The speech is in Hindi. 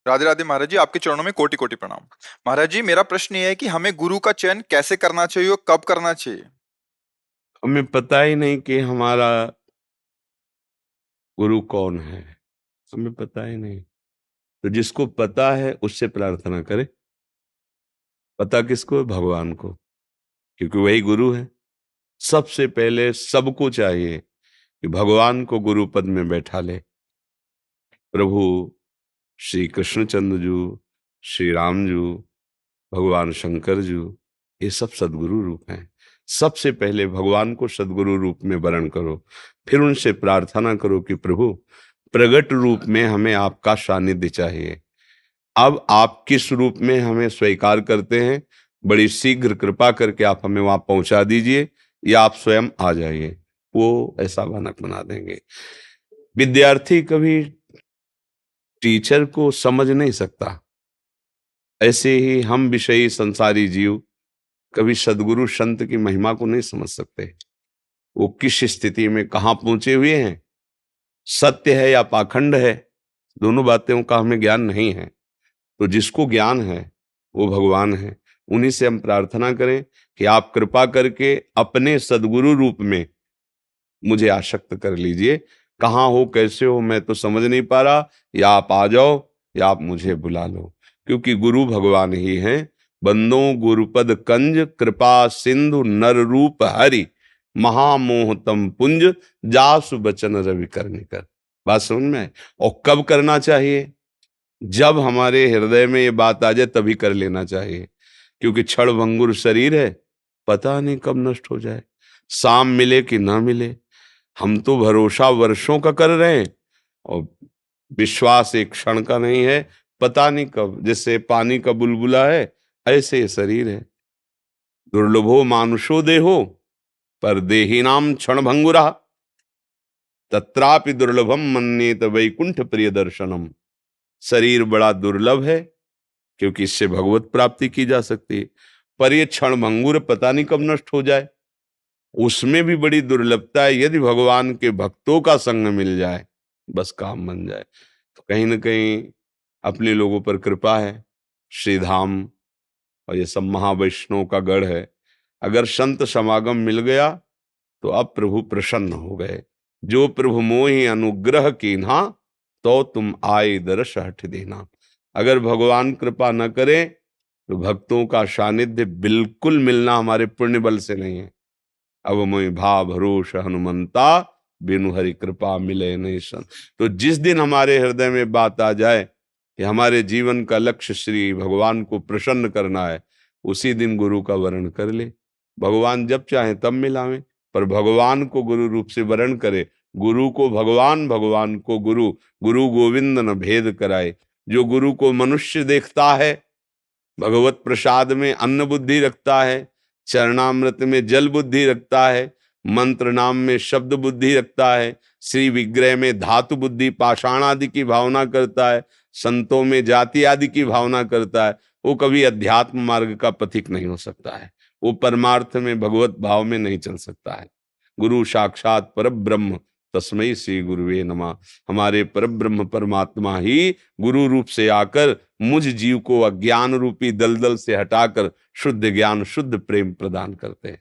राधे राधे महाराज जी, आपके चरणों में कोटि कोटि प्रणाम। महाराज जी, मेरा प्रश्न ये है कि हमें गुरु का चयन कैसे करना चाहिए और कब करना चाहिए। हमें पता ही नहीं कि हमारा गुरु कौन है। हमें पता ही नहीं। तो जिसको पता है उससे प्रार्थना करें। पता किसको है? भगवान को, क्योंकि वही गुरु है। सबसे पहले सबको चाहिए कि भगवान को गुरु पद में बैठा ले। प्रभु श्री कृष्णचंद्र जू, श्री राम जू, भगवान शंकर जू, ये सब सदगुरु रूप हैं। सबसे पहले भगवान को सदगुरु रूप में वरण करो, फिर उनसे प्रार्थना करो कि प्रभु प्रगट रूप में हमें आपका सानिध्य चाहिए। अब आप किस रूप में हमें स्वीकार करते हैं, बड़ी शीघ्र कृपा करके आप हमें वहां पहुंचा दीजिए, या आप स्वयं आ जाइए। वो ऐसा भनक बना देंगे। विद्यार्थी कभी टीचर को समझ नहीं सकता, ऐसे ही हम विषयी संसारी जीव कभी सदगुरु संत की महिमा को नहीं समझ सकते। वो किस स्थिति में कहाँ पहुंचे हुए हैं, सत्य है या पाखंड है, दोनों बातों का हमें ज्ञान नहीं है। तो जिसको ज्ञान है वो भगवान है। उन्हीं से हम प्रार्थना करें कि आप कृपा करके अपने सदगुरु रूप में मुझे आसक्त कर लीजिए। कहाँ हो, कैसे हो, मैं तो समझ नहीं पा रहा। या आप आ जाओ या आप मुझे बुला लो, क्योंकि गुरु भगवान ही हैं। बंदो गुरुपद कंज, कृपा सिंधु नर रूप हरि, महामोहतम पुंज, जासु बचन रवि कर निकर। बात समझ में आए? और कब करना चाहिए? जब हमारे हृदय में ये बात आ जाए तभी कर लेना चाहिए, क्योंकि क्षण भंगुर शरीर है, पता नहीं कब नष्ट हो जाए, शाम मिले कि ना मिले। हम तो भरोसा वर्षों का कर रहे हैं और विश्वास एक क्षण का नहीं है। पता नहीं कब, जैसे पानी का बुलबुला है, ऐसे ये शरीर है। दुर्लभो मानुषो देहो, पर देहिनाम क्षण भंगुरा, तत्रापि दुर्लभम मन्येत वैकुंठ प्रिय दर्शनम। शरीर बड़ा दुर्लभ है, क्योंकि इससे भगवत प्राप्ति की जा सकती है, पर ये क्षण भंगुर, पता नहीं कब नष्ट हो जाए। उसमें भी बड़ी दुर्लभता है, यदि भगवान के भक्तों का संग मिल जाए, बस काम बन जाए। तो कहीं ना कहीं अपने लोगों पर कृपा है। श्रीधाम और ये सब महावैष्णव का गढ़ है। अगर संत समागम मिल गया तो अब प्रभु प्रसन्न हो गए। जो प्रभु मोहि अनुग्रह कीन्हा, तो तुम आए दरस हठ देना। अगर भगवान कृपा न करे तो भक्तों का सानिध्य बिल्कुल मिलना हमारे पुण्य बल से नहीं है। अब मोहि भाव भरोस हनुमंता, बिनु हरि कृपा मिले नहीं सन। तो जिस दिन हमारे हृदय में बात आ जाए कि हमारे जीवन का लक्ष्य श्री भगवान को प्रसन्न करना है, उसी दिन गुरु का वरण कर ले। भगवान जब चाहे तब मिलावे, पर भगवान को गुरु रूप से वरण करे। गुरु को भगवान, भगवान को गुरु, गुरु गोविंद न भेद कराए। जो गुरु को मनुष्य देखता है, भगवत प्रसाद में अन्न बुद्धि रखता है, चरणामृत में जल बुद्धि रखता है, मंत्र नाम में शब्द बुद्धि रखता है, श्री विग्रह में धातु बुद्धि पाषाण आदि की भावना करता है, संतों में जाति आदि की भावना करता है, वो कभी अध्यात्म मार्ग का पथिक नहीं हो सकता है। वो परमार्थ में भगवत भाव में नहीं चल सकता है। गुरु साक्षात परब्रह्म, तस्मै श्री गुरुवे नमः। हमारे परब्रह्म परमात्मा ही गुरु रूप से आकर मुझ जीव को अज्ञान रूपी दलदल से हटाकर शुद्ध ज्ञान, शुद्ध प्रेम प्रदान करते हैं।